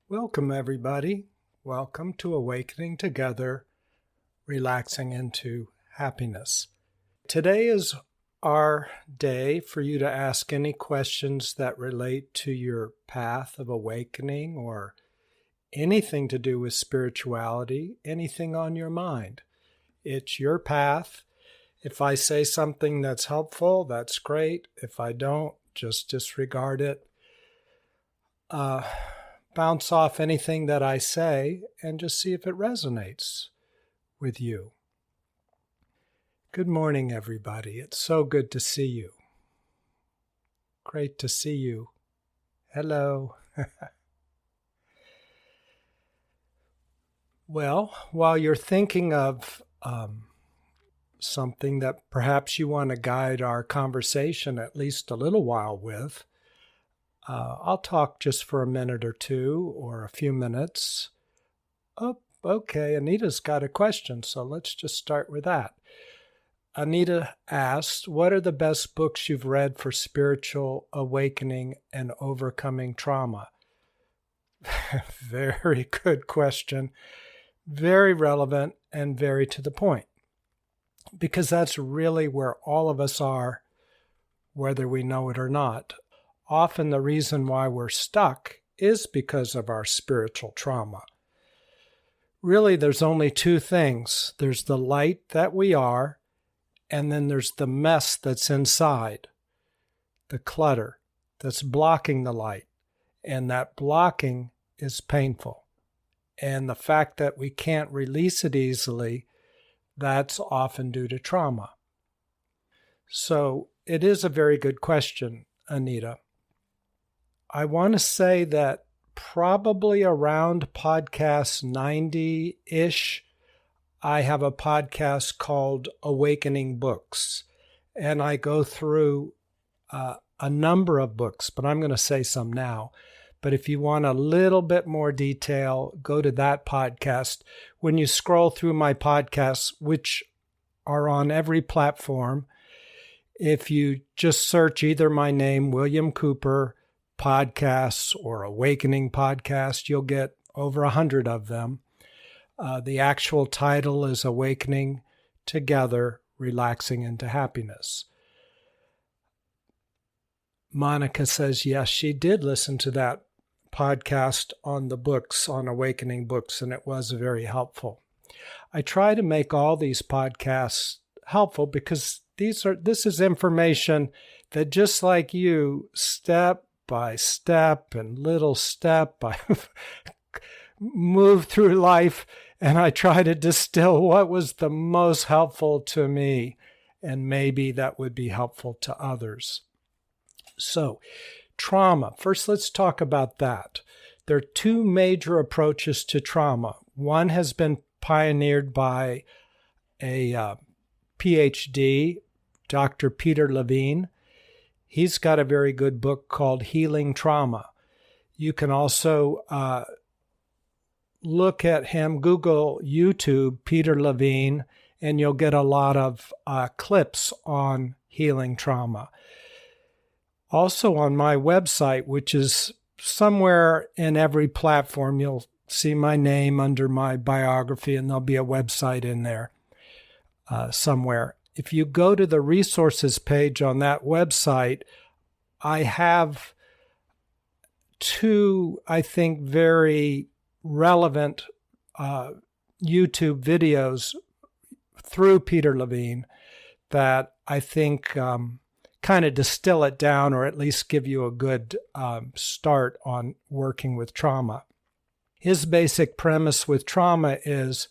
Welcome, everybody. Welcome to Awakening Together, Relaxing into Happiness. Today is our day for you to ask any questions that relate to your path of awakening or anything to do with spirituality, anything on your mind. It's your path. If I say something that's helpful, that's great. If I don't, just disregard it. Bounce off anything that I say and just see if it resonates with you. Good morning, everybody. It's so good to see you. Great to see you. Hello. Well, while you're thinking of something that perhaps you want to guide our conversation at least a little while with, I'll talk just for a minute or two or a few minutes. Oh, okay, Anita's got a question, so let's just start with that. Anita asked, what are the best books you've read for spiritual awakening and overcoming trauma? Very good question. Very relevant and very to the point. Because that's really where all of us are, whether we know it or not. Often the reason why we're stuck is because of our spiritual trauma. Really, there's only two things. There's the light that we are, and then there's the mess that's inside, the clutter that's blocking the light. And that blocking is painful. And the fact that we can't release it easily, that's often due to trauma. So it is a very good question, Anita. I want to say that probably around podcast 90-ish, I have a podcast called Awakening Books. And I go through a number of books, but I'm going to say some now. But if you want a little bit more detail, go to that podcast. When you scroll through my podcasts, which are on every platform, if you just search either my name, William Cooper, podcasts or Awakening Podcast, you'll get over 100 of them. The actual title is Awakening Together, Relaxing into Happiness. Monica says, yes, she did listen to that podcast on the books, on Awakening Books, and it was very helpful. I try to make all these podcasts helpful because this is information that just like you, step by step and little step, I move through life and I try to distill what was the most helpful to me, and maybe that would be helpful to others. So, trauma. First, let's talk about that. There are two major approaches to trauma. One has been pioneered by a PhD, Dr. Peter Levine. He's got a very good book called Healing Trauma. You can also look at him, Google YouTube, Peter Levine, and you'll get a lot of clips on healing trauma. Also on my website, which is somewhere in every platform, you'll see my name under my biography, and there'll be a website in there somewhere. If you go to the resources page on that website, I have two, I think, very relevant YouTube videos through Peter Levine that I think kind of distill it down, or at least give you a good start on working with trauma. His basic premise with trauma is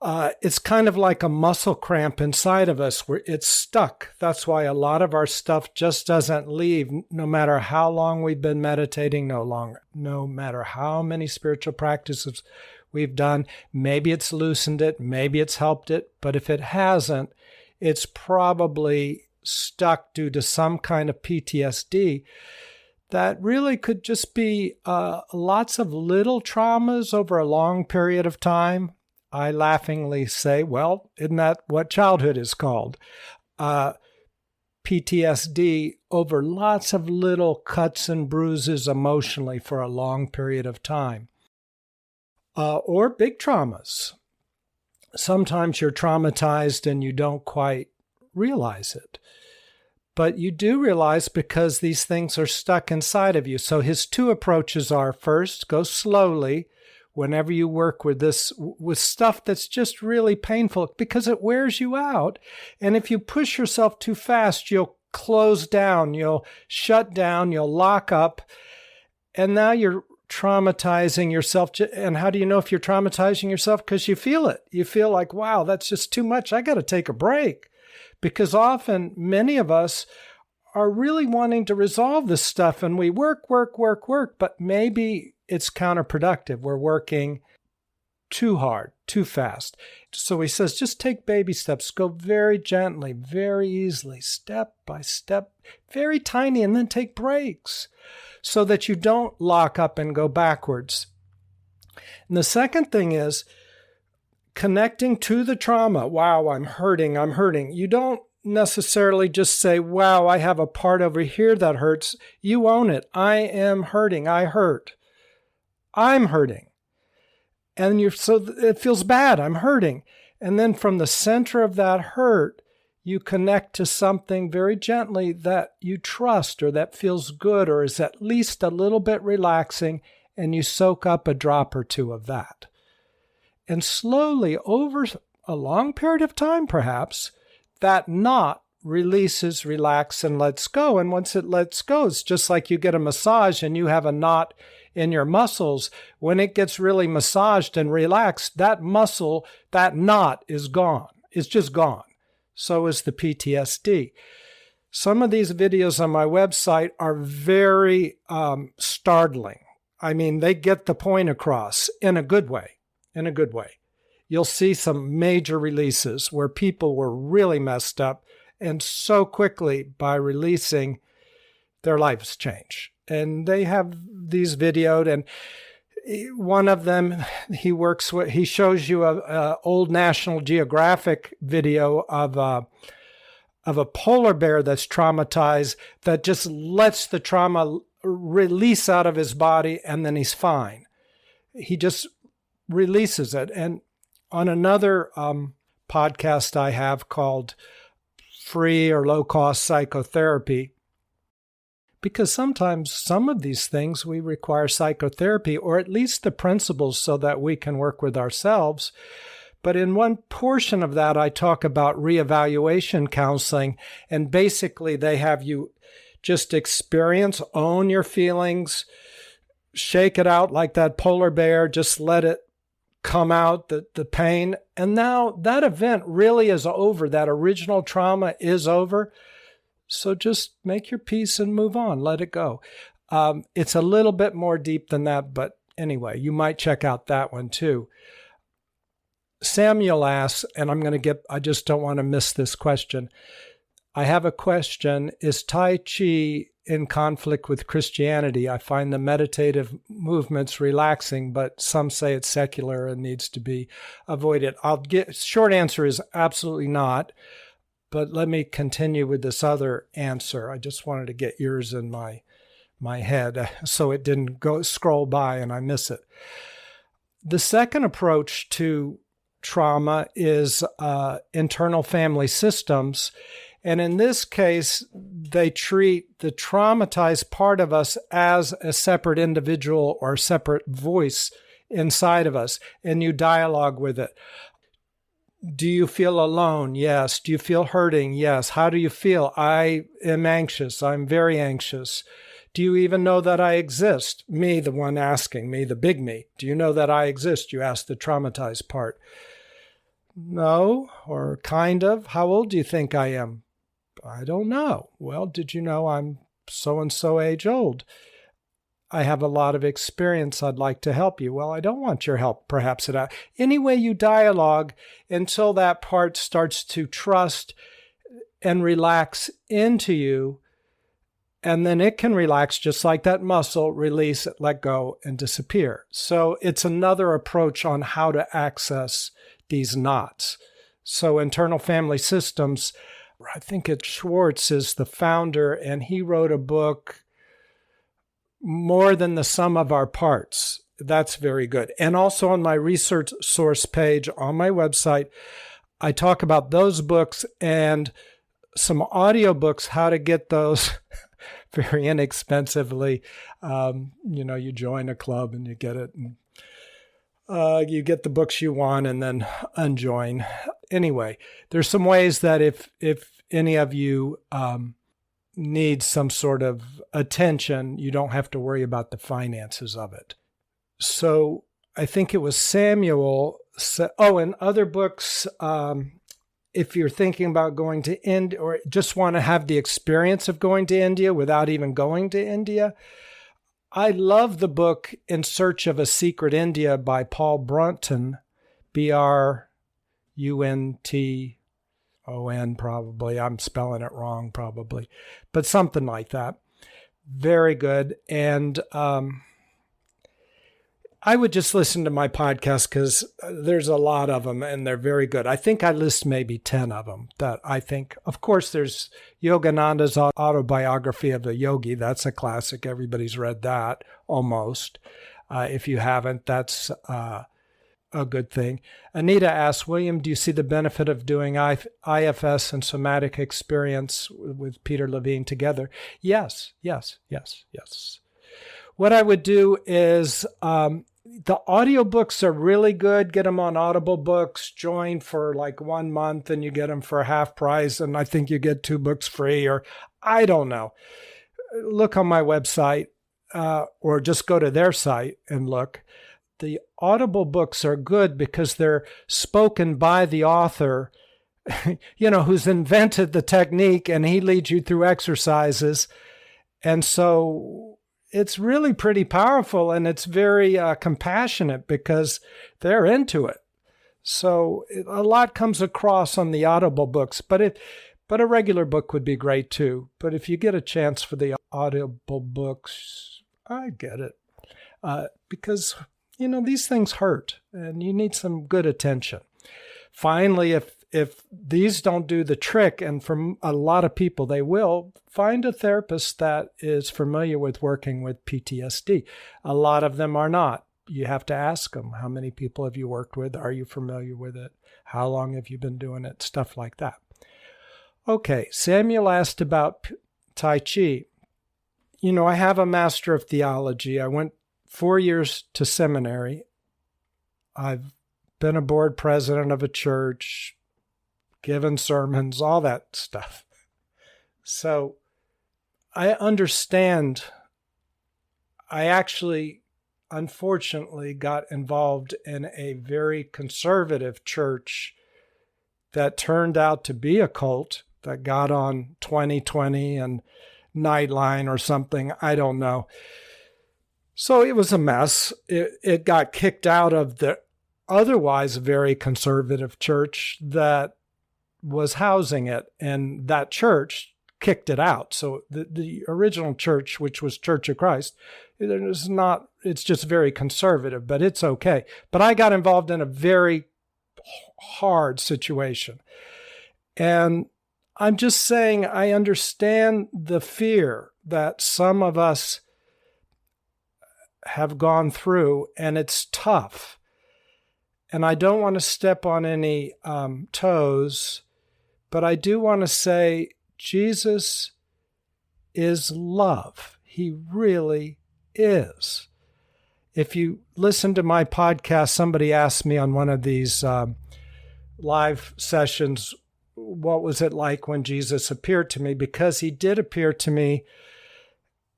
it's kind of like a muscle cramp inside of us where it's stuck. That's why a lot of our stuff just doesn't leave, no matter how long we've been meditating, no matter how many spiritual practices we've done. Maybe it's loosened it, maybe it's helped it, but if it hasn't, it's probably stuck due to some kind of PTSD that really could just be lots of little traumas over a long period of time. I laughingly say, well, isn't that what childhood is called? PTSD over lots of little cuts and bruises emotionally for a long period of time. Or big traumas. Sometimes you're traumatized and you don't quite realize it. But you do realize because these things are stuck inside of you. So his two approaches are, first, go slowly whenever you work with this, with stuff that's just really painful, because it wears you out. And if you push yourself too fast, you'll close down, you'll shut down, you'll lock up. And now you're traumatizing yourself. And how do you know if you're traumatizing yourself? Because you feel it. You feel like, wow, that's just too much. I got to take a break. Because often many of us are really wanting to resolve this stuff and we work, but maybe it's counterproductive. We're working too hard, too fast. So he says, just take baby steps. Go very gently, very easily, step by step, very tiny, and then take breaks so that you don't lock up and go backwards. And the second thing is connecting to the trauma. Wow, I'm hurting. You don't necessarily just say, wow, I have a part over here that hurts. You own it. I am hurting. I hurt. I'm hurting. And so it feels bad. I'm hurting. And then from the center of that hurt, you connect to something very gently that you trust or that feels good or is at least a little bit relaxing, and you soak up a drop or two of that. And slowly, over a long period of time perhaps, that knot releases, relaxes, and lets go. And once it lets go, it's just like you get a massage and you have a knot in your muscles. When it gets really massaged and relaxed, that muscle, that knot is gone. It's just gone. So is the PTSD. Some of these videos on my website are very startling. I mean, they get the point across in a good way. In a good way. You'll see some major releases where people were really messed up, and so quickly by releasing, their lives change. And they have these videoed, and one of them, he shows you a old National Geographic video of a polar bear that's traumatized, that just lets the trauma release out of his body, and then he's fine. He just releases it. And on another podcast I have called Free or Low Cost Psychotherapy, because sometimes some of these things we require psychotherapy, or at least the principles, so that we can work with ourselves. But in one portion of that, I talk about reevaluation counseling, and basically they have you just experience, own your feelings, shake it out like that polar bear, just let it come out, the pain. And now that event really is over. That original trauma is over. So just make your peace and move on. Let it go. It's a little bit more deep than that, but anyway, you might check out that one too. Samuel asks, and I just don't want to miss this question. I have a question. Is Tai Chi in conflict with Christianity? I find the meditative movements relaxing, but some say it's secular and needs to be avoided. Short answer is absolutely not, but let me continue with this other answer. I just wanted to get yours in my head so it didn't scroll by and I miss it. The second approach to trauma is internal family systems. And in this case, they treat the traumatized part of us as a separate individual or separate voice inside of us, and you dialogue with it. Do you feel alone? Yes. Do you feel hurting? Yes. How do you feel? I am anxious. I'm very anxious. Do you even know that I exist? Me, the one asking, me, the big me. Do you know that I exist? You ask the traumatized part. No, or kind of. How old do you think I am? I don't know. Well, did you know I'm so-and-so age old? I have a lot of experience. I'd like to help you. Well, I don't want your help, perhaps. Anyway, you dialogue until that part starts to trust and relax into you. And then it can relax just like that muscle, release it, let go, and disappear. So it's another approach on how to access these knots. So internal family systems I think it's Schwartz is the founder, and he wrote a book, More Than the Sum of Our Parts. That's very good. And also on my research source page on my website, I talk about those books and some audiobooks, how to get those very inexpensively. You join a club and you get it, and you get the books you want and then unjoin. Anyway, there's some ways that if any of you need some sort of attention, you don't have to worry about the finances of it. So I think it was Samuel. And other books, if you're thinking about going to India or just want to have the experience of going to India without even going to India, I love the book In Search of a Secret India by Paul Brunton, Brunton, probably. I'm spelling it wrong, probably, but something like that. Very good. And I would just listen to my podcast because there's a lot of them and they're very good. I think I list maybe 10 of them that I think. Of course, there's Yogananda's Autobiography of a Yogi. That's a classic. Everybody's read that almost. If you haven't, that's a good thing. Anita asks, William, do you see the benefit of doing IFS and somatic experience with Peter Levine together? Yes. What I would do is the audiobooks are really good. Get them on Audible Books. Join for like 1 month and you get them for half price. And I think you get 2 books free, or I don't know. Look on my website or just go to their site and look. The Audible books are good because they're spoken by the author, who's invented the technique, and he leads you through exercises. And so it's really pretty powerful, and it's very compassionate because they're into it. So a lot comes across on the Audible books, but a regular book would be great too. But if you get a chance for the Audible books, I get it. Because, these things hurt and you need some good attention. Finally, if these don't do the trick, and for a lot of people they will, find a therapist that is familiar with working with PTSD. A lot of them are not. You have to ask them, how many people have you worked with? Are you familiar with it? How long have you been doing it? Stuff like that. Okay, Samuel asked about Tai Chi. I have a Master of Theology. I went 4 years to seminary. I've been a board president of a church, given sermons, all that stuff. So I understand. I actually, unfortunately, got involved in a very conservative church that turned out to be a cult that got on 2020 and Nightline or something. I don't know. So it was a mess. It got kicked out of the otherwise very conservative church that was housing it, and that church kicked it out. So the original church, which was Church of Christ, it's just very conservative, but it's okay. But I got involved in a very hard situation. And I'm just saying, I understand the fear that some of us have gone through, and it's tough. And I don't want to step on any toes, but I do want to say Jesus is love. He really is. If you listen to my podcast, somebody asked me on one of these live sessions, what was it like when Jesus appeared to me? Because he did appear to me,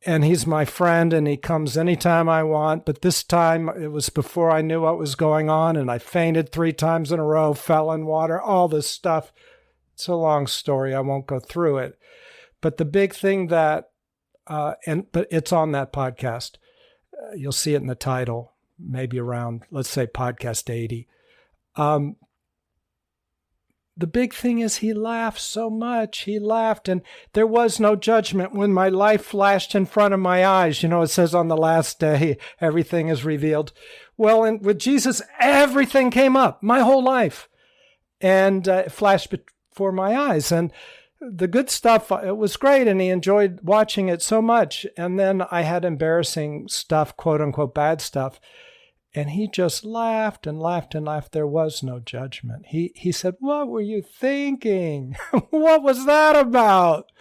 and he's my friend, and he comes anytime I want. But this time, it was before I knew what was going on, and I fainted 3 times in a row, fell in water, all this stuff. It's a long story. I won't go through it. But the big thing that, but it's on that podcast. You'll see it in the title, maybe around, let's say, podcast 80. The big thing is he laughed so much. He laughed, and there was no judgment when my life flashed in front of my eyes. It says on the last day, everything is revealed. Well, with Jesus, everything came up, my whole life, and it flashed before my eyes. And the good stuff, it was great, and he enjoyed watching it so much. And then I had embarrassing stuff, quote unquote, bad stuff. And he just laughed and laughed and laughed. There was no judgment. He said, "What were you thinking? What was that about?"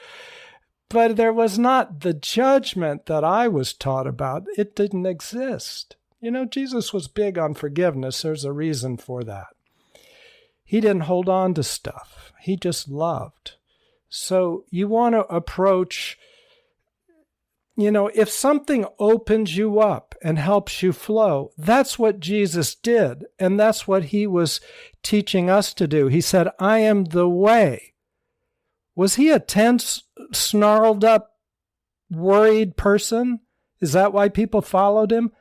But there was not the judgment that I was taught about. It didn't exist. Jesus was big on forgiveness. There's a reason for that. He didn't hold on to stuff. He just loved. So you want to approach, if something opens you up and helps you flow, that's what Jesus did. And that's what he was teaching us to do. He said, "I am the way." Was he a tense, snarled up, worried person? Is that why people followed him?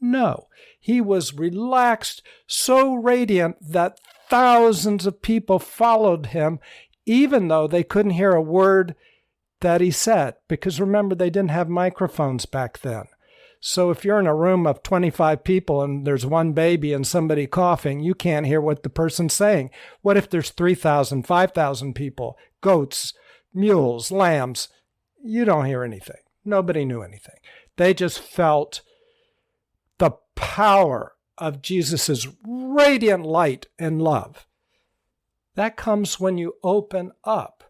No. He was relaxed, so radiant that thousands of people followed him, even though they couldn't hear a word that he said. Because remember, they didn't have microphones back then. So if you're in a room of 25 people and there's one baby and somebody coughing, you can't hear what the person's saying. What if there's 3,000, 5,000 people, goats, mules, lambs? You don't hear anything. Nobody knew anything. They just felt the power of Jesus's radiant light and love. That comes when you open up,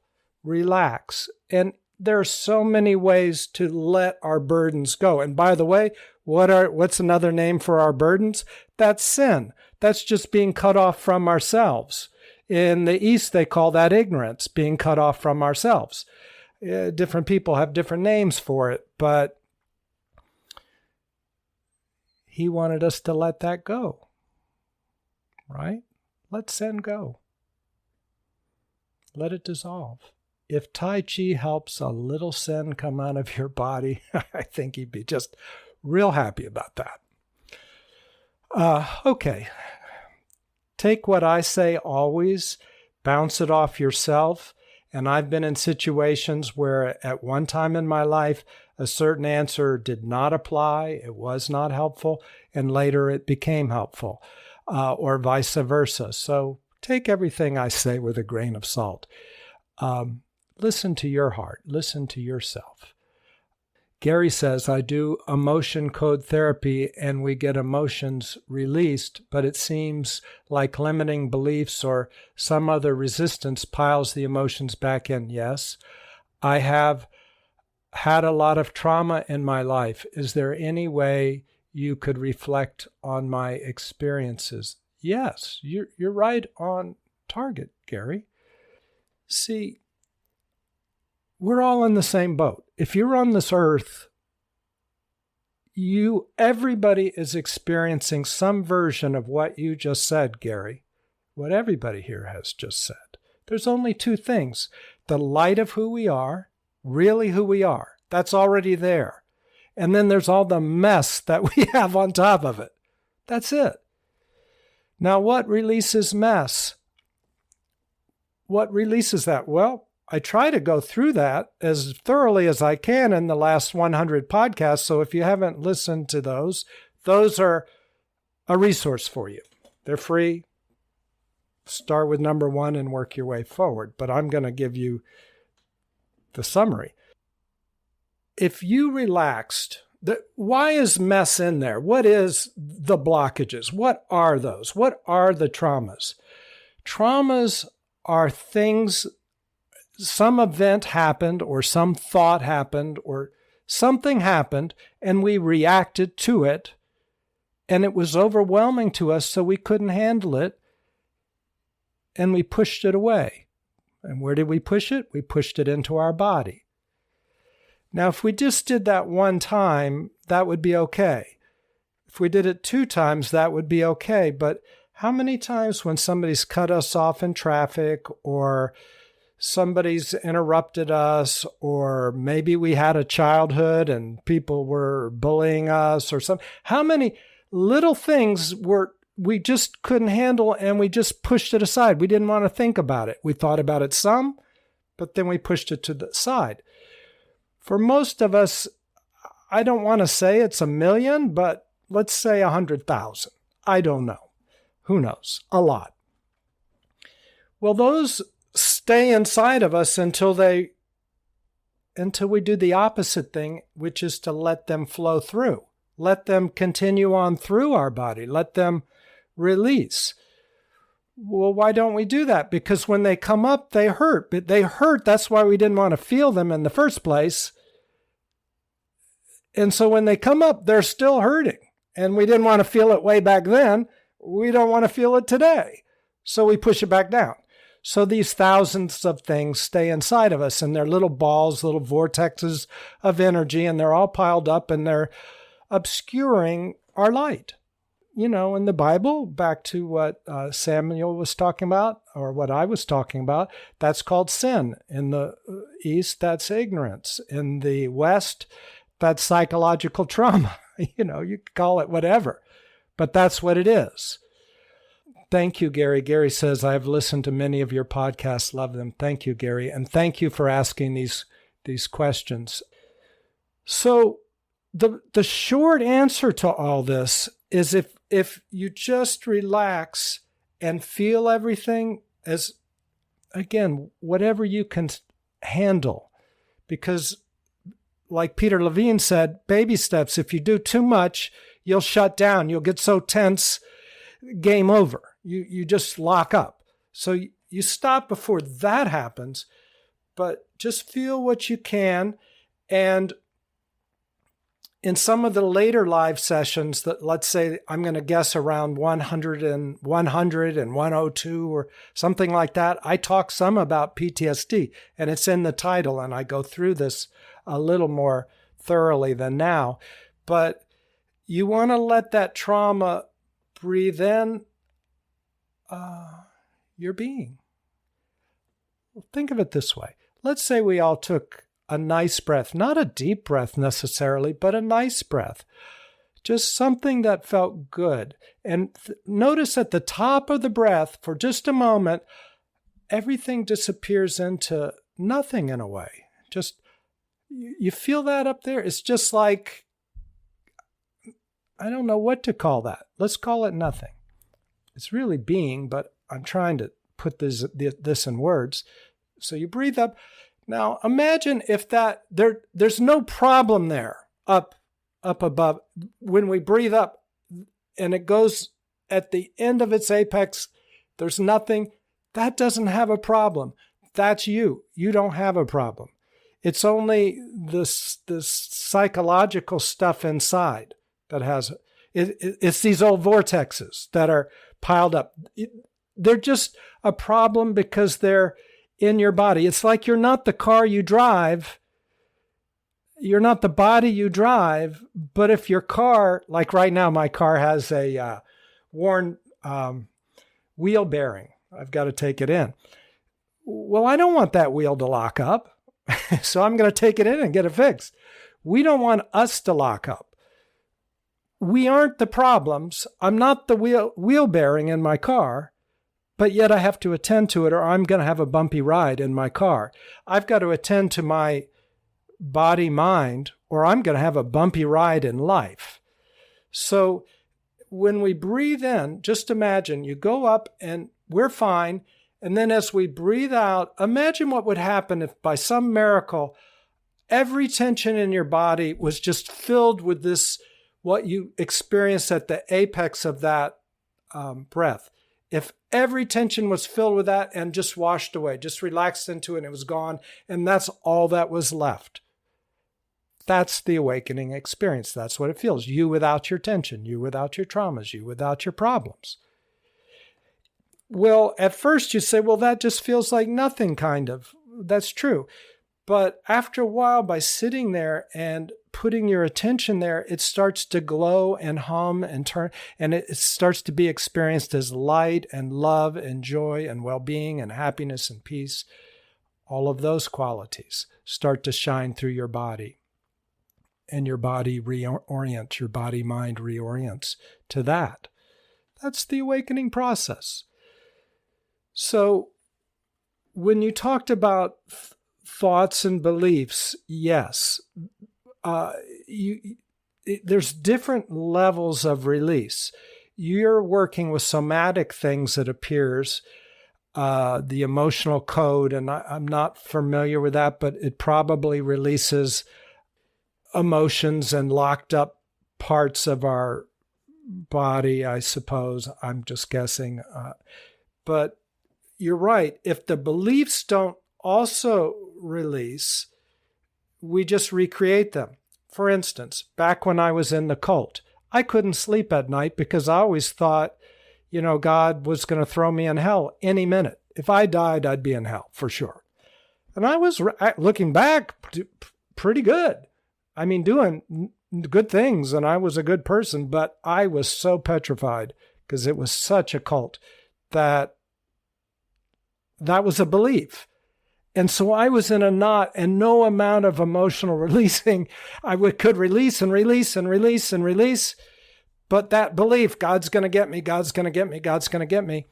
relax. And there are so many ways to let our burdens go. And by the way, what's another name for our burdens? That's sin. That's just being cut off from ourselves. In the East, they call that ignorance, being cut off from ourselves. Different people have different names for it, but he wanted us to let that go, right? Let sin go. Let it dissolve. If Tai Chi helps a little sin come out of your body, I think he'd be just real happy about that. Okay. Take what I say always, bounce it off yourself. And I've been in situations where at one time in my life, a certain answer did not apply, it was not helpful, and later it became helpful, or vice versa. So take everything I say with a grain of salt. Listen to your heart. Listen to yourself. Gary says, I do emotion code therapy and we get emotions released, but it seems like limiting beliefs or some other resistance piles the emotions back in. Yes, I have had a lot of trauma in my life. Is there any way you could reflect on my experiences? Yes, you're right on target, Gary. See, we're all in the same boat. If you're on this earth, everybody is experiencing some version of what you just said, Gary, what everybody here has just said. There's only two things: the light of who we are, really who we are. That's already there. And then there's all the mess that we have on top of it. That's it. Now, what releases mess? What releases that? Well, I try to go through that as thoroughly as I can in the last 100 podcasts. So if you haven't listened to those are a resource for you. They're free. Start with number 1 and work your way forward. But I'm going to give you the summary. If you relaxed, why is mess in there? What is the blockages? What are those? What are the traumas? Traumas are things. Some event happened or some thought happened or something happened and we reacted to it and it was overwhelming to us, so we couldn't handle it and we pushed it away. And where did we push it? We pushed it into our body. Now, if we just did that one time, that would be okay. If we did it 2 times, that would be okay. But how many times when somebody's cut us off in traffic or somebody's interrupted us, or maybe we had a childhood and people were bullying us or something. How many little things we just couldn't handle and we just pushed it aside? We didn't want to think about it. We thought about it some, but then we pushed it to the side. For most of us, I don't want to say it's 1 million, but let's say 100,000. I don't know. Who knows? A lot. Well, those stay inside of us until we do the opposite thing, which is to let them flow through. Let them continue on through our body. Let them release. Well, why don't we do that? Because when they come up, they hurt. But they hurt, that's why we didn't want to feel them in the first place. And so when they come up, they're still hurting. And we didn't want to feel it way back then. We don't want to feel it today. So we push it back down. So these thousands of things stay inside of us, and they're little balls, little vortexes of energy, and they're all piled up, and they're obscuring our light. You know, in the Bible, back to what Samuel was talking about, or what I was talking about, that's called sin. In the East, that's ignorance. In the West, that's psychological trauma. You know, you could call it whatever, but that's what it is. Thank you, Gary. Gary says, I've listened to many of your podcasts. Love them. Thank you, Gary. And thank you for asking these questions. So the short answer to all this is if you just relax and feel everything as, again, whatever you can handle. Because like Peter Levine said, baby steps. If you do too much, you'll shut down. You'll get so tense, game over. You just lock up. So you stop before that happens, but just feel what you can. And in some of the later live sessions that, let's say, I'm going to guess around 100 and 102 or something like that, I talk some about PTSD, and it's in the title, and I go through this a little more thoroughly than now. But you want to let that trauma breathe in your being. Think of it this way. Let's say we all took a nice breath, not a deep breath necessarily, but a nice breath. Just something that felt good. And notice at the top of the breath, for just a moment, everything disappears into nothing in a way. Just, you feel that up there? It's just like, I don't know what to call that. Let's call it nothing. It's really being, but I'm trying to put this in words. So you breathe up. Now imagine if there's no problem there up above. When we breathe up and it goes at the end of its apex, there's nothing. That doesn't have a problem. That's you. You don't have a problem. It's only this psychological stuff inside that has it's these old vortexes that are piled up. They're just a problem because they're in your body. It's like you're not the car you drive. You're not the body you drive. But if your car, like right now, my car has a worn wheel bearing. I've got to take it in. Well, I don't want that wheel to lock up. So I'm going to take it in and get it fixed. We don't want us to lock up. We aren't the problems. I'm not the wheel bearing in my car, but yet I have to attend to it or I'm going to have a bumpy ride in my car. I've got to attend to my body, mind, or I'm going to have a bumpy ride in life. So when we breathe in, just imagine you go up and we're fine. And then as we breathe out, imagine what would happen if by some miracle, every tension in your body was just filled with this, what you experienced at the apex of that breath. If every tension was filled with that and just washed away, just relaxed into it and it was gone, and that's all that was left. That's the awakening experience. That's what it feels. You without your tension, you without your traumas, you without your problems. Well, at first you say, well, that just feels like nothing, kind of. That's true. But after a while, by sitting there and putting your attention there, it starts to glow and hum and turn, and it starts to be experienced as light and love and joy and well-being and happiness and peace. All of those qualities start to shine through your body. And your body reorients, your body-mind reorients to that. That's the awakening process. So when you talked about thoughts and beliefs, yes, there's different levels of release. You're working with somatic things, it appears. the emotional code, and I'm not familiar with that, but it probably releases emotions and locked up parts of our body, I suppose. I'm just guessing. But you're right. If the beliefs don't also release, we just recreate them. For instance, back when I was in the cult, I couldn't sleep at night because I always thought, God was going to throw me in hell any minute. If I died, I'd be in hell for sure. And I was, looking back, pretty good. I mean, doing good things, and I was a good person, but I was so petrified because it was such a cult that was a belief. And so I was in a knot, and no amount of emotional releasing could release and release and release and release. But that belief, God's going to get me, God's going to get me, God's going to get me,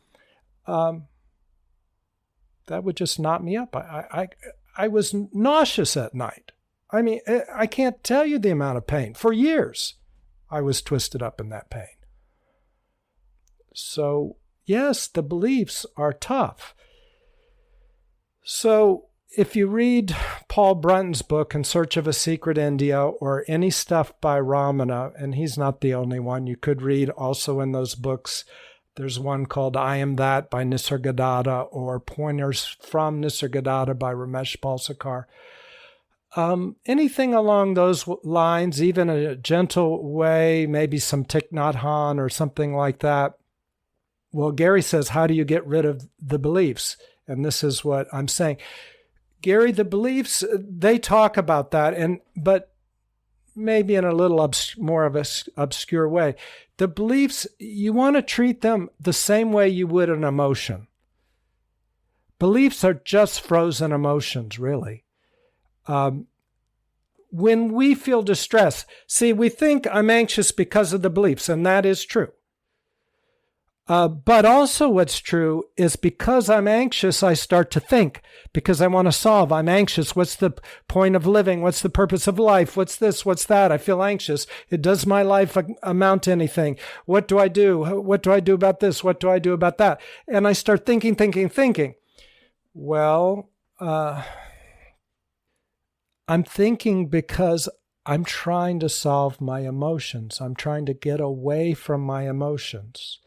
that would just knock me up. I was nauseous at night. I mean, I can't tell you the amount of pain. For years, I was twisted up in that pain. So, yes, the beliefs are tough. So if you read Paul Brunton's book, In Search of a Secret India, or any stuff by Ramana, and he's not the only one, you could read also in those books, there's one called I Am That by Nisargadatta, or Pointers from Nisargadatta by Ramesh Balsekar. Anything along those lines, even a gentle way, maybe some Thich Nhat Hanh or something like that. Well, Gary says, how do you get rid of the beliefs? And this is what I'm saying. Gary, the beliefs, they talk about that, but maybe in a little more of an obscure way. The beliefs, you want to treat them the same way you would an emotion. Beliefs are just frozen emotions, really. When we feel distress, see, we think I'm anxious because of the beliefs, and that is true. But also what's true is because I'm anxious, I start to think because I want to solve. I'm anxious. What's the point of living? What's the purpose of life? What's this? What's that? I feel anxious. Does my life amount to anything? What do I do? What do I do about this? What do I do about that? And I start thinking. Well, I'm thinking because I'm trying to solve my emotions. I'm trying to get away from my emotions.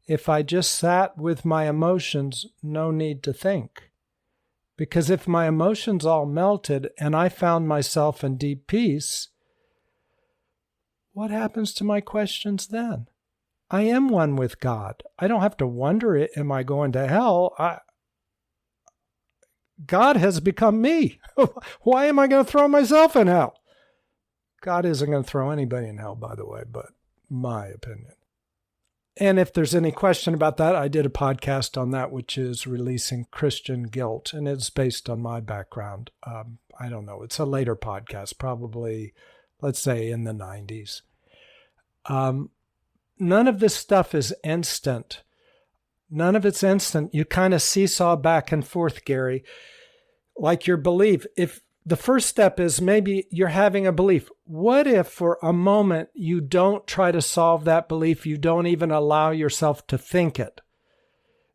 If I just sat with my emotions, no need to think. Because if my emotions all melted and I found myself in deep peace, what happens to my questions then? I am one with God. I don't have to wonder, am I going to hell? God has become me. Why am I going to throw myself in hell? God isn't going to throw anybody in hell, by the way, but my opinion. And if there's any question about that, I did a podcast on that, which is Releasing Christian Guilt, and it's based on my background. I don't know. It's a later podcast, probably, let's say, in the 90s. None of this stuff is instant. None of it's instant. You kind of seesaw back and forth, Gary, like your belief. If the first step is maybe you're having a belief. What if for a moment you don't try to solve that belief? You don't even allow yourself to think it.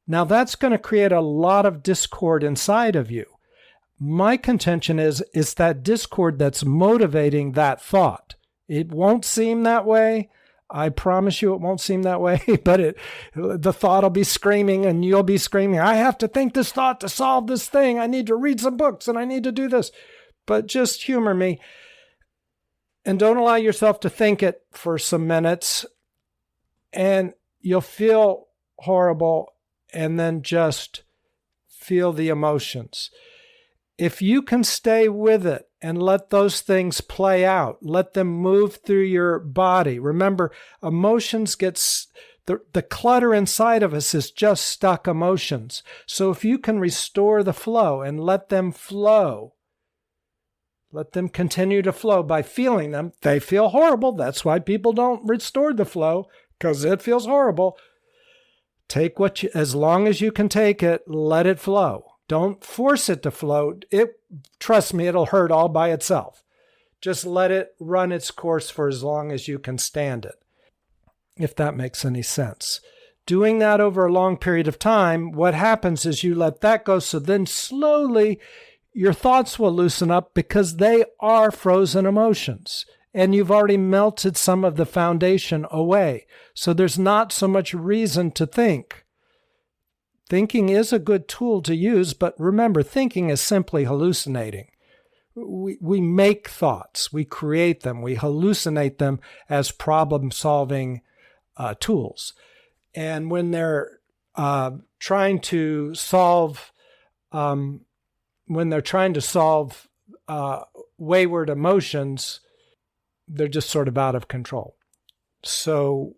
Now that's going to create a lot of discord inside of you. My contention is that discord that's motivating that thought. It won't seem that way. I promise you it won't seem that way, but the thought will be screaming and you'll be screaming, I have to think this thought to solve this thing. I need to read some books and I need to do this. But just humor me and don't allow yourself to think it for some minutes, and you'll feel horrible and then just feel the emotions. If you can stay with it and let those things play out, let them move through your body. Remember, emotions the clutter inside of us is just stuck emotions. So if you can restore the flow and let them flow, let them continue to flow by feeling them. They feel horrible. That's why people don't restore the flow, because it feels horrible. Take as long as you can take it, let it flow. Don't force it to flow. Trust me, it'll hurt all by itself. Just let it run its course for as long as you can stand it, if that makes any sense. Doing that over a long period of time, what happens is you let that go. So then slowly your thoughts will loosen up because they are frozen emotions. And you've already melted some of the foundation away. So there's not so much reason to think. Thinking is a good tool to use, but remember, thinking is simply hallucinating. We make thoughts, we create them, we hallucinate them as problem-solving tools. And when they're trying to solve, wayward emotions, they're just sort of out of control. So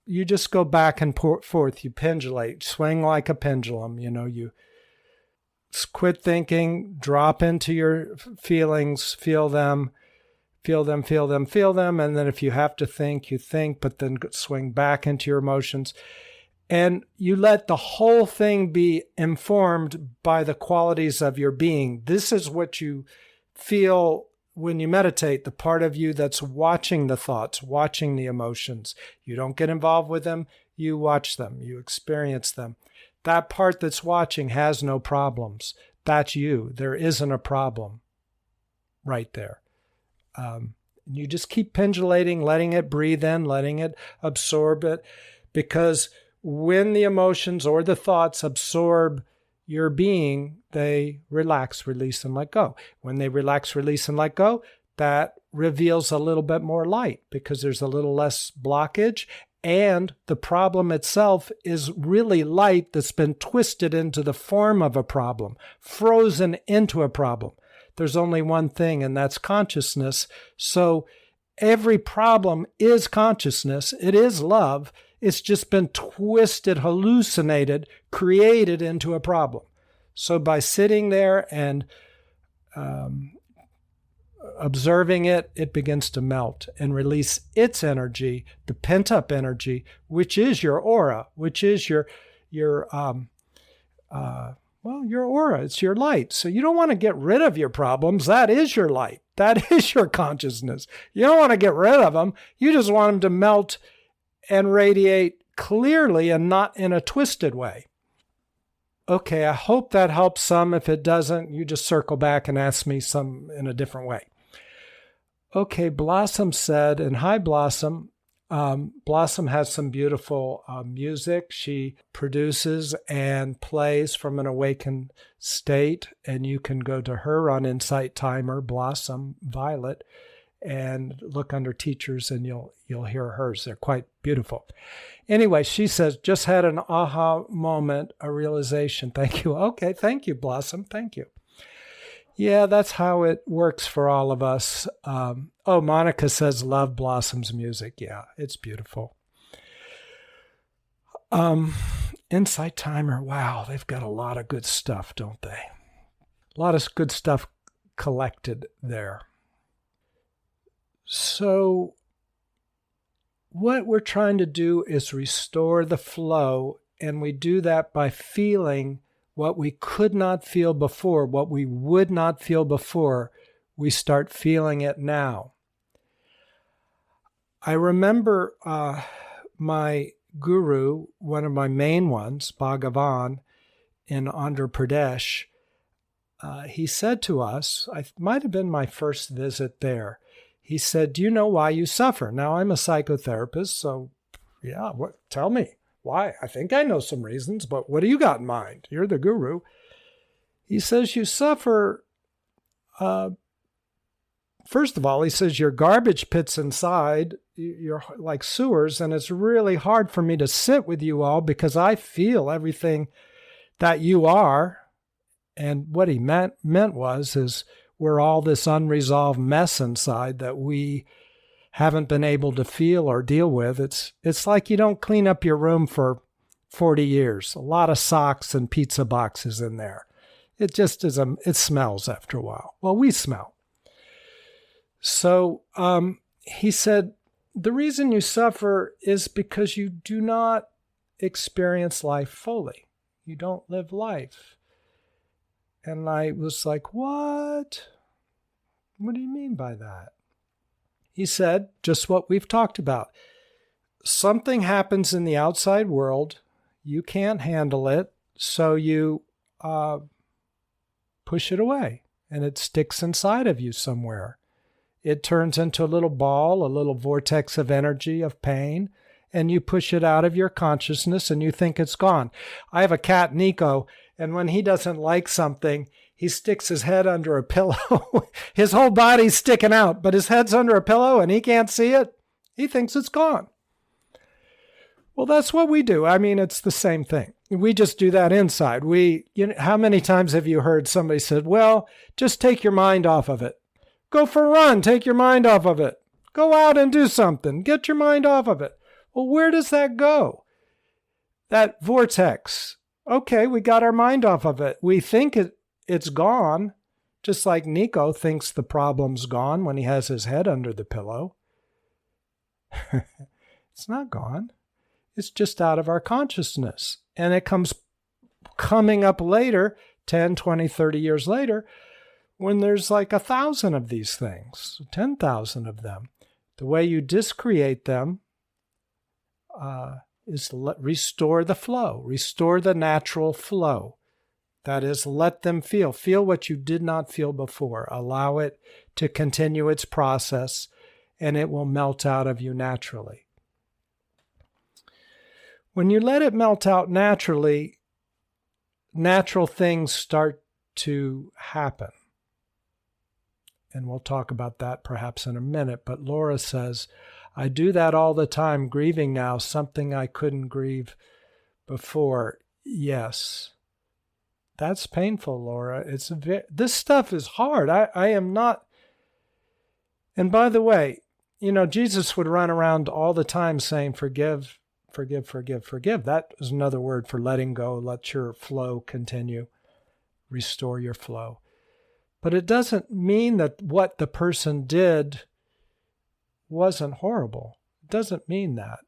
you just go back and forth, you pendulate, swing like a pendulum, you quit thinking, drop into your feelings, feel them, and then if you have to think, you think, but then swing back into your emotions. And you let the whole thing be informed by the qualities of your being. This is what you feel when you meditate, the part of you that's watching the thoughts, watching the emotions. You don't get involved with them, you watch them, you experience them. That part that's watching has no problems. That's you. There isn't a problem right there. You just keep pendulating, letting it breathe in, letting it absorb it, because when the emotions or the thoughts absorb your being, they relax, release, and let go. When they relax, release, and let go, that reveals a little bit more light because there's a little less blockage, and the problem itself is really light that's been twisted into the form of a problem, frozen into a problem. There's only one thing, and that's consciousness. So every problem is consciousness. It is love. It's just been twisted, hallucinated, created into a problem. So by sitting there and observing it, it begins to melt and release its energy, the pent-up energy, which is your aura, which is your aura. It's your light. So you don't want to get rid of your problems. That is your light. That is your consciousness. You don't want to get rid of them. You just want them to melt and radiate clearly and not in a twisted way. Okay, I hope that helps some. If it doesn't, you just circle back and ask me some in a different way. Okay, Blossom said, and hi, Blossom. Blossom has some beautiful music. She produces and plays from an awakened state, and you can go to her on Insight Timer, Blossom Violet, and look under teachers, and you'll hear hers. They're quite beautiful. Anyway, she says, just had an aha moment, a realization. Thank you. Okay, thank you, Blossom. Thank you. Yeah, that's how it works for all of us. Monica says, love Blossom's music. Yeah, it's beautiful. Insight Timer, wow, they've got a lot of good stuff, don't they? A lot of good stuff collected there. So what we're trying to do is restore the flow, and we do that by feeling what we could not feel before, what we would not feel before. We start feeling it now. I remember my guru, one of my main ones, Bhagavan, in Andhra Pradesh, he said to us, it might have been my first visit there, he said, do you know why you suffer? Now, I'm a psychotherapist, so yeah, tell me. Why? I think I know some reasons, but what do you got in mind? You're the guru. He says you suffer, first of all, he says your garbage pits inside, you're like sewers, and it's really hard for me to sit with you all because I feel everything that you are. And what he meant is we're all this unresolved mess inside that we haven't been able to feel or deal with. It's like you don't clean up your room for 40 years. A lot of socks and pizza boxes in there. It just is, it smells after a while. Well, we smell. So he said, the reason you suffer is because you do not experience life fully. You don't live life. And I was like, what? What do you mean by that? He said, just what we've talked about. something happens in the outside world, you can't handle it, so you push it away, and it sticks inside of you somewhere. It turns into a little ball, a little vortex of energy, of pain, and you push it out of your consciousness and you think it's gone. I have a cat, Nico, and when he doesn't like something, he sticks his head under a pillow. His whole body's sticking out, but his head's under a pillow and he can't see it. He thinks it's gone. Well, that's what we do. I mean, it's the same thing. We just do that inside. How many times have you heard somebody said, well, just take your mind off of it. Go for a run, take your mind off of it. Go out and do something, get your mind off of it. Well, where does that go? That vortex. Okay, we got our mind off of it. We think it's gone, just like Nico thinks the problem's gone when he has his head under the pillow. It's not gone. It's just out of our consciousness. And it coming up later, 10, 20, 30 years later, when there's like 1,000 of these things, 10,000 of them. The way you discreate them is to restore the flow, restore the natural flow. That is, let them feel. Feel what you did not feel before. Allow it to continue its process, and it will melt out of you naturally. When you let it melt out naturally, natural things start to happen. And we'll talk about that perhaps in a minute. But Laura says, I do that all the time, grieving now, something I couldn't grieve before. Yes. That's painful, Laura. This stuff is hard. I am not. And by the way, Jesus would run around all the time saying, forgive, forgive, forgive, forgive. That is another word for letting go. Let your flow continue. Restore your flow. But it doesn't mean that what the person did wasn't horrible. It doesn't mean that.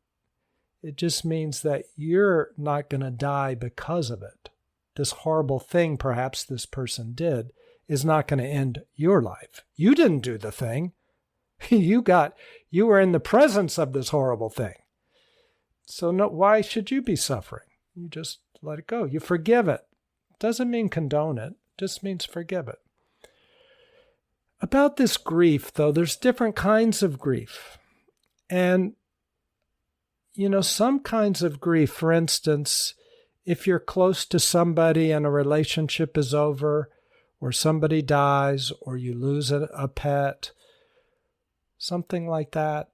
It just means that you're not going to die because of it. This horrible thing perhaps this person did is not going to end your life. You didn't do the thing. You were in the presence of this horrible thing. So why should you be suffering? You just let it go. You forgive it. Doesn't mean condone it. Just means forgive it. About this grief, though, there's different kinds of grief. And, some kinds of grief, for instance, if you're close to somebody and a relationship is over, or somebody dies, or you lose a pet, something like that,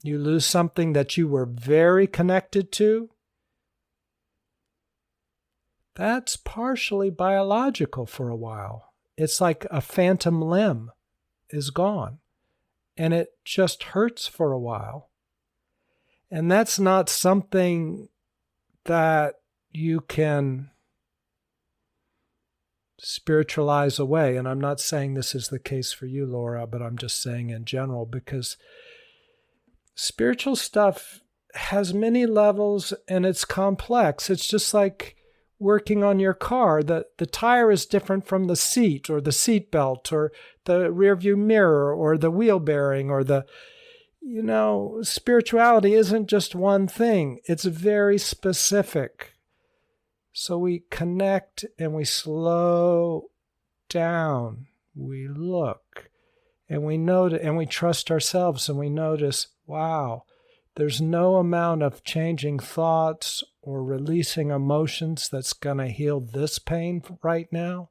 you lose something that you were very connected to, that's partially biological for a while. It's like a phantom limb is gone, and it just hurts for a while. And that's not something that you can spiritualize away. And I'm not saying this is the case for you, Laura, but I'm just saying in general, because spiritual stuff has many levels and it's complex. It's just like working on your car. The tire is different from the seat or the seat belt or the rearview mirror or the wheel bearing or spirituality isn't just one thing. It's very specific. So we connect and we slow down. We look and we notice and we trust ourselves and we notice, wow, there's no amount of changing thoughts or releasing emotions that's going to heal this pain right now.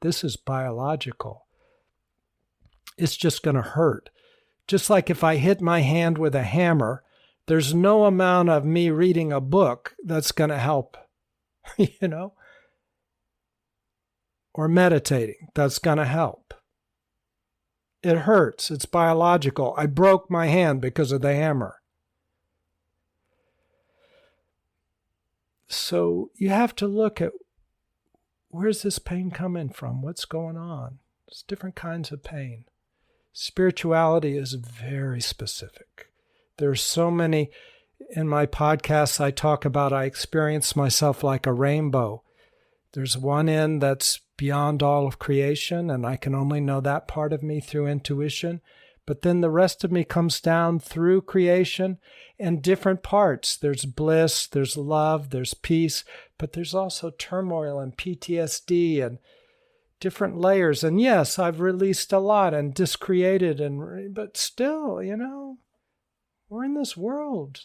This is biological. It's just going to hurt. Just like if I hit my hand with a hammer, there's no amount of me reading a book that's going to help, or meditating that's going to help. It hurts. It's biological. I broke my hand because of the hammer. So you have to look at, where's this pain coming from? What's going on? There's different kinds of pain. Spirituality is very specific. There's so many, in my podcasts I talk about, I experience myself like a rainbow. There's one end that's beyond all of creation, and I can only know that part of me through intuition. But then the rest of me comes down through creation and different parts. There's bliss, there's love, there's peace, but there's also turmoil and PTSD and different layers. And yes, I've released a lot and discreated, but still, we're in this world.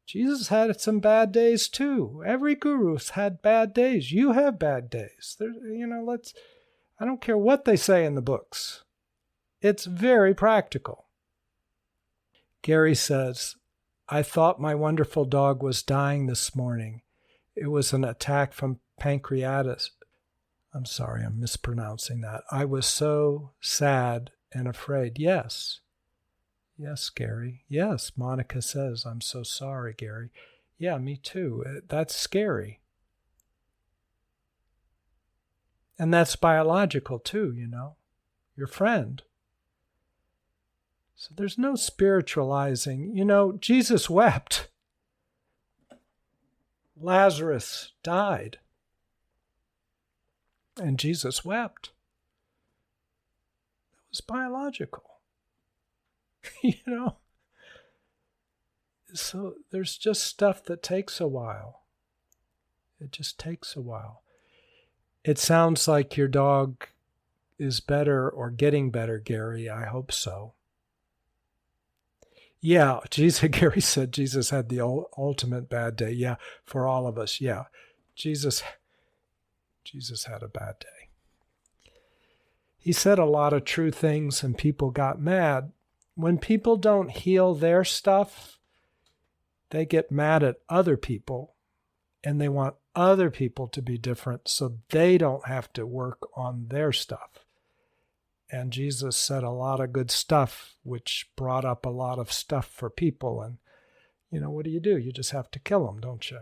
Jesus had some bad days too. Every guru's had bad days. You have bad days. I don't care what they say in the books. It's very practical. Gary says, I thought my wonderful dog was dying this morning. It was an attack from pancreatitis. I'm sorry, I'm mispronouncing that. I was so sad and afraid. Yes, Gary. Yes, Monica says, I'm so sorry, Gary. Yeah, me too. That's scary. And that's biological too, your friend. So there's no spiritualizing. Jesus wept. Lazarus died. And Jesus wept. It was biological. So there's just stuff that takes a while. It just takes a while. It sounds like your dog is better or getting better, Gary. I hope so. Yeah, Gary said Jesus had the ultimate bad day. Yeah, for all of us. Yeah, Jesus had a bad day. He said a lot of true things and people got mad. When people don't heal their stuff, they get mad at other people and they want other people to be different so they don't have to work on their stuff. And Jesus said a lot of good stuff, which brought up a lot of stuff for people. And, what do? You just have to kill them, don't you?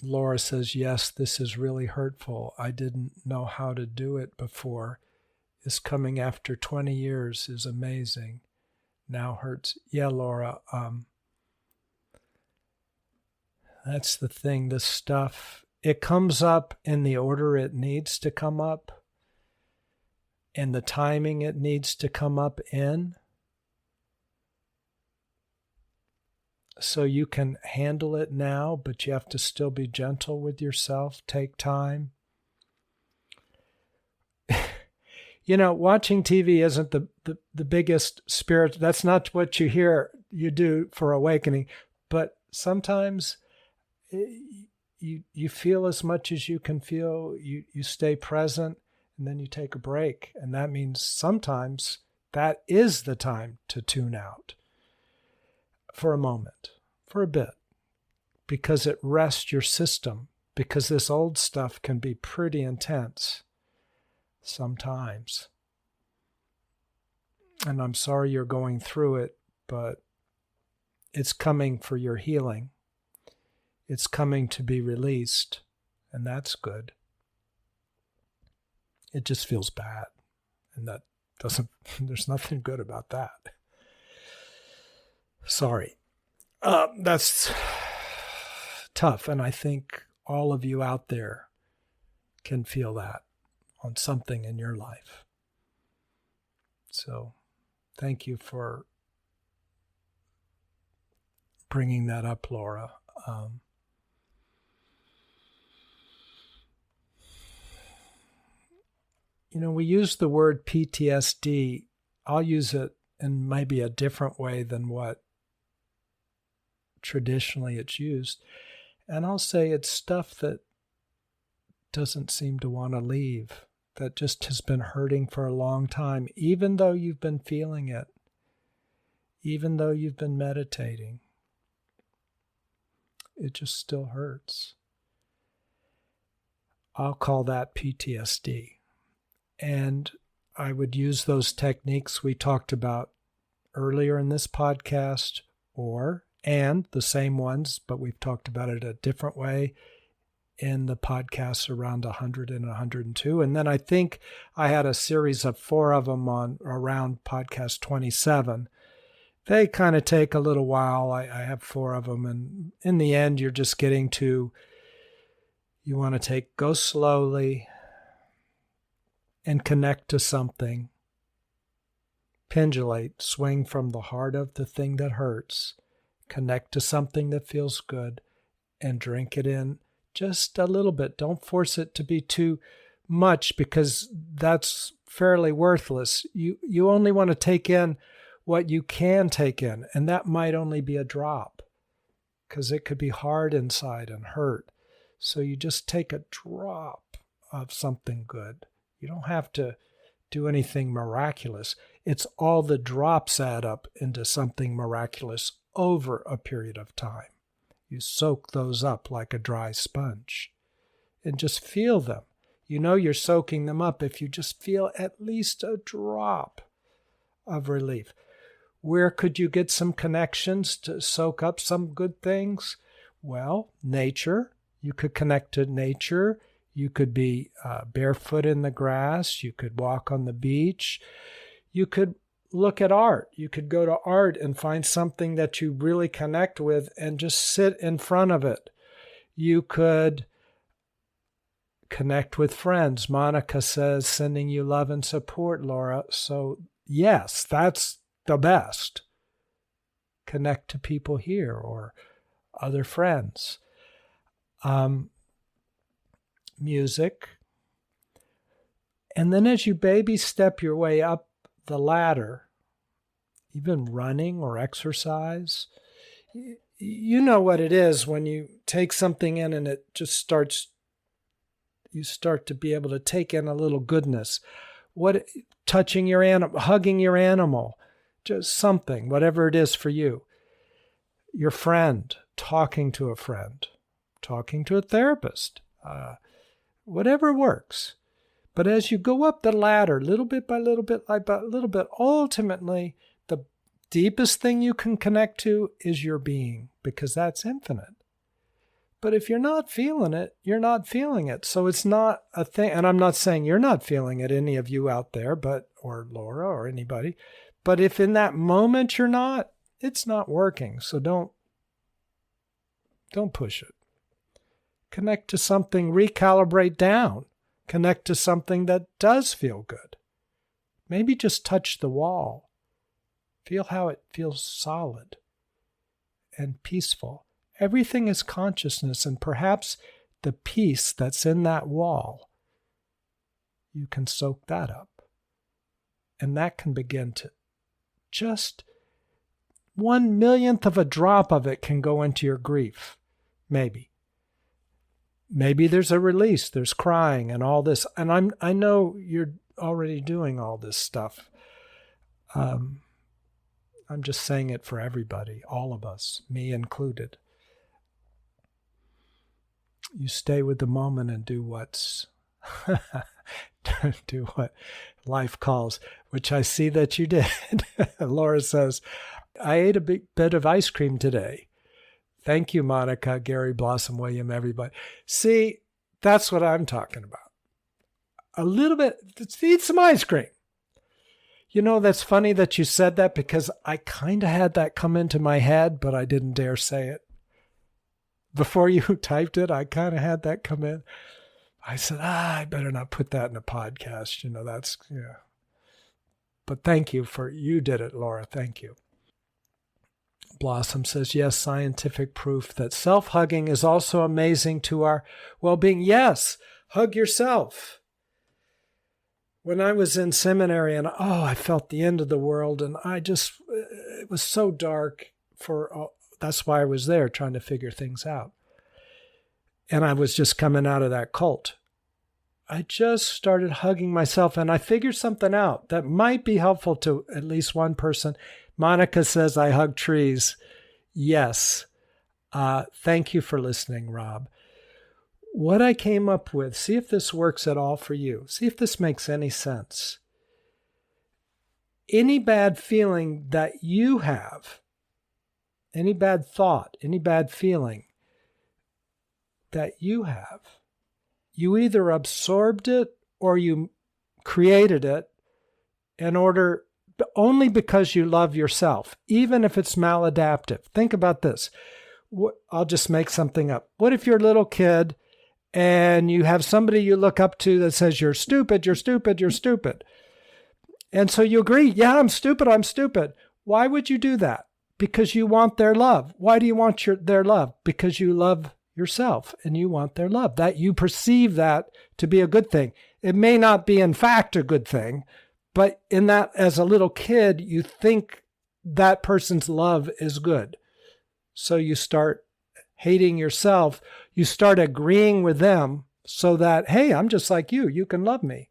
Laura says, yes, this is really hurtful. I didn't know how to do it before. This coming after 20 years is amazing. Now hurts. Yeah, Laura, that's the thing. This stuff, it comes up in the order it needs to come up, in the timing it needs to come up in. So you can handle it now, but you have to still be gentle with yourself. Take time. Watching TV isn't the biggest spirit. That's not what you do for awakening. But sometimes you feel as much as you can feel. You stay present, and then you take a break. And that means sometimes that is the time to tune out. For a moment, for a bit, because it rests your system, because this old stuff can be pretty intense sometimes. And I'm sorry you're going through it, but it's coming for your healing. It's coming to be released, and that's good. It just feels bad, and there's nothing good about that. Sorry. That's tough. And I think all of you out there can feel that on something in your life. So thank you for bringing that up, Laura. We use the word PTSD. I'll use it in maybe a different way than what traditionally it's used. And I'll say it's stuff that doesn't seem to want to leave, that just has been hurting for a long time, even though you've been feeling it, even though you've been meditating. It just still hurts. I'll call that PTSD. And I would use those techniques we talked about earlier in this podcast, and the same ones, but we've talked about it a different way in the podcasts around 100 and 102. And then I think I had a series of 4 of them on around podcast 27. They kind of take a little while. I have 4 of them. And in the end, you're just getting to, you want to go slowly, and connect to something. Pendulate, swing from the heart of the thing that hurts, connect to something that feels good, and drink it in just a little bit. Don't force it to be too much, because that's fairly worthless. You only want to take in what you can take in, and that might only be a drop, because it could be hard inside and hurt. So you just take a drop of something good. You don't have to do anything miraculous. It's all the drops add up into something miraculous over a period of time. You soak those up like a dry sponge and just feel them. You know you're soaking them up if you just feel at least a drop of relief. Where could you get some connections to soak up some good things? Well, nature. You could connect to nature. You could be barefoot in the grass. You could walk on the beach. You could look at art. You could go to art and find something that you really connect with and just sit in front of it. You could connect with friends. Monica says, sending you love and support, Laura. So yes, that's the best. Connect to people here or other friends. Music. And then as you baby step your way up the ladder, even running or exercise, you know what it is when you take something in and it just you start to be able to take in a little goodness. Touching your animal, hugging your animal, just something, whatever it is for you. Your friend, talking to a friend, talking to a therapist, whatever works. But as you go up the ladder, little bit by little bit by little bit, ultimately, the deepest thing you can connect to is your being, because that's infinite. But if you're not feeling it, you're not feeling it. So it's not a thing. And I'm not saying you're not feeling it, any of you out there, or Laura or anybody. But if in that moment you're not, it's not working. So don't push it. Connect to something, recalibrate down. Connect to something that does feel good. Maybe just touch the wall. Feel how it feels solid and peaceful. Everything is consciousness, and perhaps the peace that's in that wall, you can soak that up. And that can begin to just 1/1,000,000th of a drop of it can go into your grief. Maybe there's a release, there's crying and all this. And I know you're already doing all this stuff. I'm just saying it for everybody, all of us, me included. You stay with the moment and do what life calls, which I see that you did. Laura says, I ate a big bit of ice cream today. Thank you, Monica, Gary, Blossom, William, everybody. See, that's what I'm talking about. A little bit, let's eat some ice cream. You know, that's funny that you said that, because I kind of had that come into my head, but I didn't dare say it. Before you typed it, I kind of had that come in. I said, I better not put that in a podcast. Yeah. But thank you you did it, Laura. Thank you. Blossom says, yes, scientific proof that self-hugging is also amazing to our well-being. Yes, hug yourself. When I was in seminary and, I felt the end of the world, and it was so dark that's why I was there trying to figure things out. And I was just coming out of that cult. I just started hugging myself, and I figured something out that might be helpful to at least one person. Monica says, I hug trees. Yes. Thank you for listening, Rob. What I came up with, see if this works at all for you. See if this makes any sense. Any bad feeling that you have, any bad thought, any bad feeling that you have, you either absorbed it or you created it only because you love yourself, even if it's maladaptive. Think about this. I'll just make something up. What if you're a little kid and you have somebody you look up to that says, you're stupid, you're stupid, you're stupid. And so you agree, yeah, I'm stupid, I'm stupid. Why would you do that? Because you want their love. Why do you want their love? Because you love yourself and you want their love. That you perceive that to be a good thing. It may not be in fact a good thing, but in that, as a little kid, you think that person's love is good. So you start hating yourself. You start agreeing with them so that, hey, I'm just like you. You can love me.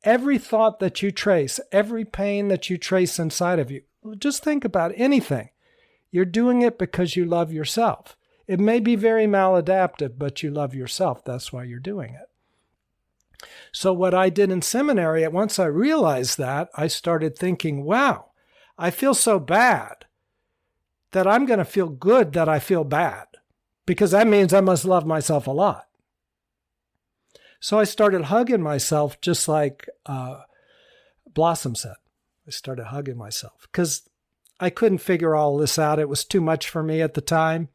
Every thought that you trace, every pain that you trace inside of you, just think about anything. You're doing it because you love yourself. It may be very maladaptive, but you love yourself. That's why you're doing it. So what I did in seminary, once I realized that, I started thinking, wow, I feel so bad that I'm going to feel good that I feel bad, because that means I must love myself a lot. So I started hugging myself just like Blossom said. I started hugging myself because I couldn't figure all this out. It was too much for me at the time.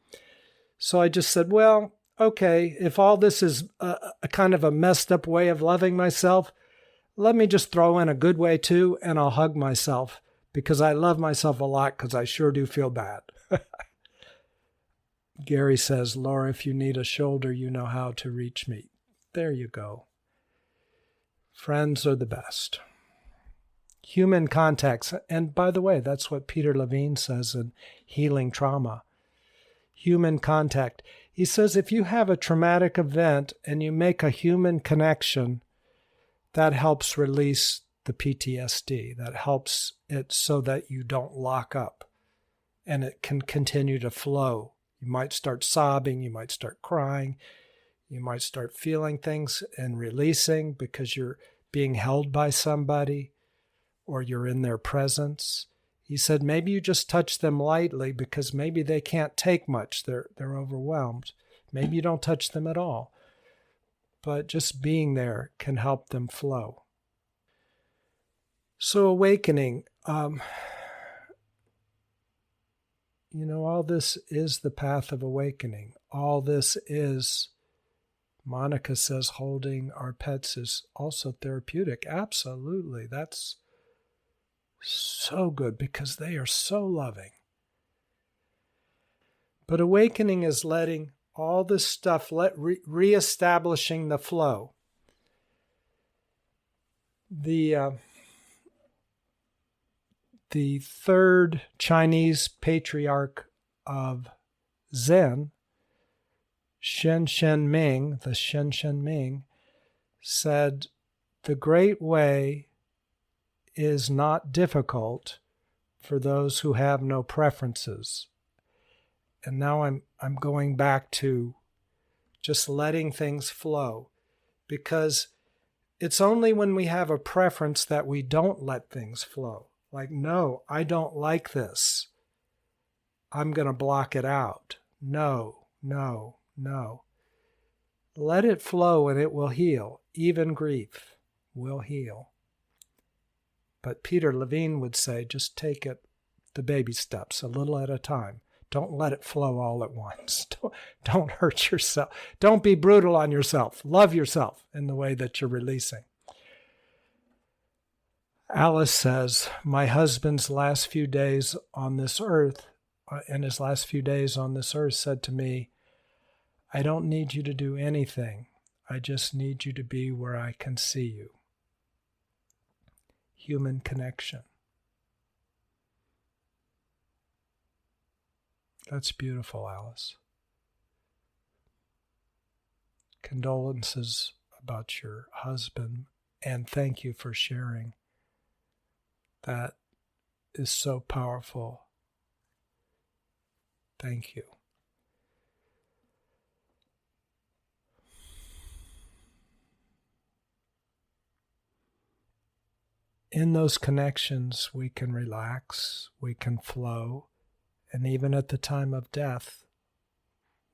So I just said, well, okay, if all this is a kind of a messed up way of loving myself, let me just throw in a good way too, and I'll hug myself because I love myself a lot because I sure do feel bad. Gary says, Laura, if you need a shoulder, you know how to reach me. There you go. Friends are the best. Human contacts. And by the way, that's what Peter Levine says in Healing Trauma. Human contact. He says if you have a traumatic event and you make a human connection, that helps release the PTSD. That helps it so that you don't lock up and it can continue to flow. You might start sobbing. You might start crying. You might start feeling things and releasing because you're being held by somebody or you're in their presence. He said maybe you just touch them lightly because maybe they can't take much. They're overwhelmed. Maybe you don't touch them at all. But just being there can help them flow. So awakening, all this is the path of awakening. All this is, Monica says, holding our pets is also therapeutic. Absolutely. That's so good because they are so loving. But awakening is letting all this stuff, reestablishing the flow. The third Chinese patriarch of Zen, Shen Ming, the Shen Ming, said, the great way is not difficult for those who have no preferences. And now I'm going back to just letting things flow, because it's only when we have a preference that we don't let things flow. Like, no, I don't like this. I'm going to block it out. No. Let it flow and it will heal. Even grief will heal. But Peter Levine would say, just take it the baby steps, a little at a time. Don't let it flow all at once. Don't hurt yourself. Don't be brutal on yourself. Love yourself in the way that you're releasing. Alice says, my husband's last few days on this earth, said to me, I don't need you to do anything. I just need you to be where I can see you. Human connection. That's beautiful, Alice. Condolences about your husband, and thank you for sharing. That is so powerful. Thank you. In those connections, we can relax, we can flow, and even at the time of death,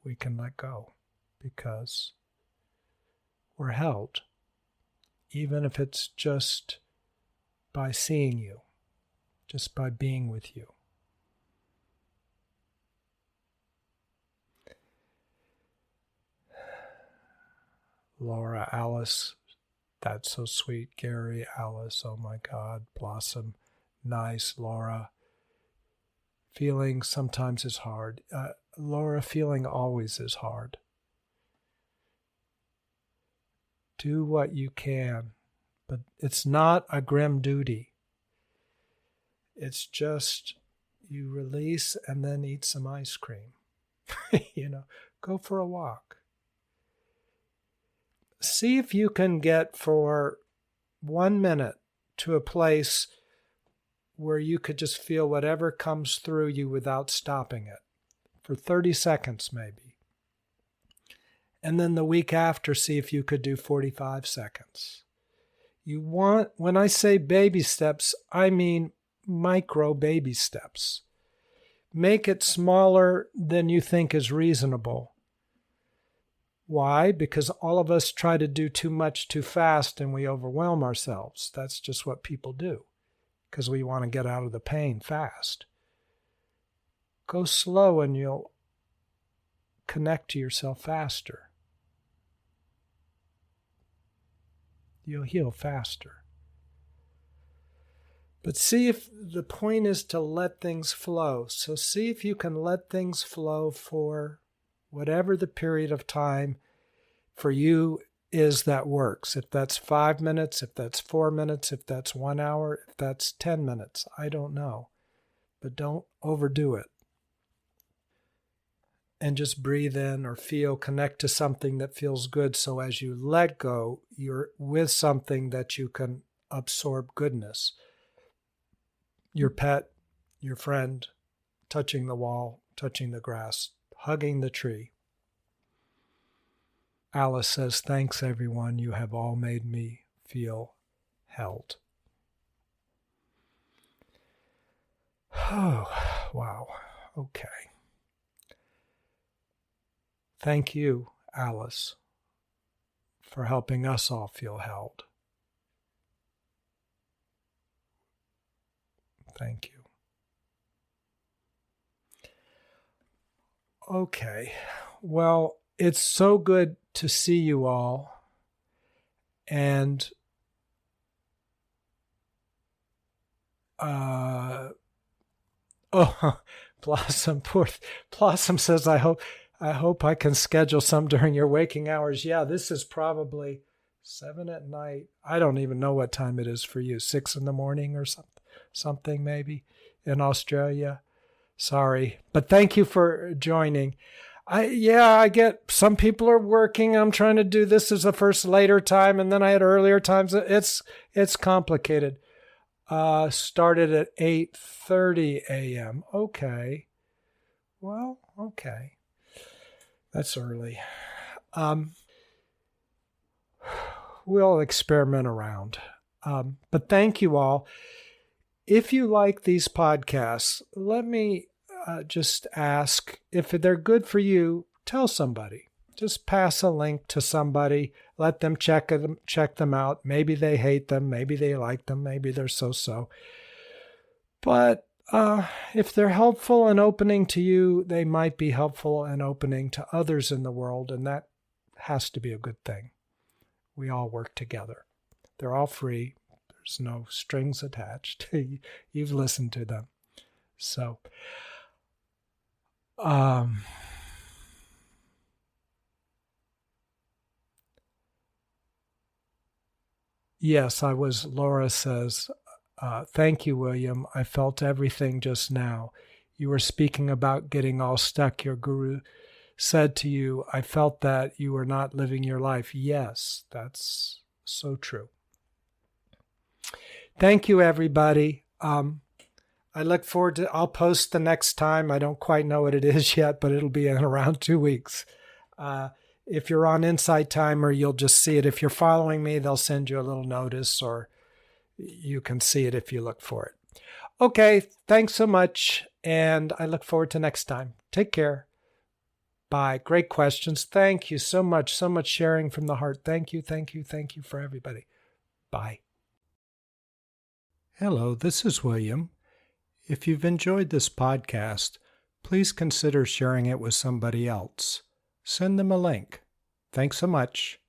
we can let go because we're held, even if it's just by seeing you, just by being with you. Laura, Alice, that's so sweet. Gary, Alice, oh my God. Blossom, nice. Laura, feeling sometimes is hard. Laura, feeling always is hard. Do what you can, but it's not a grim duty. It's just you release and then eat some ice cream. Go for a walk. See if you can get for 1 minute to a place where you could just feel whatever comes through you without stopping it. For 30 seconds maybe. And then the week after, see if you could do 45 seconds. When I say baby steps, I mean micro baby steps. Make it smaller than you think is reasonable. Why? Because all of us try to do too much too fast and we overwhelm ourselves. That's just what people do because we want to get out of the pain fast. Go slow and you'll connect to yourself faster. You'll heal faster. But see if the point is to let things flow. So see if you can let things flow for whatever the period of time for you is that works. If that's 5 minutes, if that's 4 minutes, if that's 1 hour, if that's 10 minutes, I don't know. But don't overdo it. And just breathe in or connect to something that feels good. So as you let go, you're with something that you can absorb goodness. Your pet, your friend, touching the wall, touching the grass, hugging the tree. Alice says, thanks everyone, you have all made me feel held. Oh, wow. Okay. Thank you, Alice, for helping us all feel held. Thank you. Okay. Well, it's so good to see you all. And Blossom says, I hope I can schedule some during your waking hours. Yeah, this is probably 7 p.m. I don't even know what time it is for you. 6 a.m. or something maybe in Australia. Sorry, but thank you for joining. I get some people are working. I'm trying to do this as a first later time, and then I had earlier times. It's complicated. Started at 8:30 a.m. Okay. Well, okay. That's early. We'll experiment around. But thank you all. If you like these podcasts, let me just ask, if they're good for you, tell somebody. Just pass a link to somebody. Let them check them out. Maybe they hate them. Maybe they like them. Maybe they're so-so. But if they're helpful and opening to you, they might be helpful and opening to others in the world, and that has to be a good thing. We all work together. They're all free. There's no strings attached. You've listened to them. So, yes, Laura says, thank you, William. I felt everything just now. You were speaking about getting all stuck. Your guru said to you, I felt that you were not living your life. Yes, that's so true. Thank you, everybody. I look forward to, I'll post the next time. I don't quite know what it is yet, but it'll be in around 2 weeks. If you're on Insight Timer, you'll just see it. If you're following me, they'll send you a little notice, or you can see it if you look for it. Okay, thanks so much, and I look forward to next time. Take care. Bye. Great questions. Thank you so much sharing from the heart. Thank you for everybody. Bye. Hello, this is William. If you've enjoyed this podcast, please consider sharing it with somebody else. Send them a link. Thanks so much.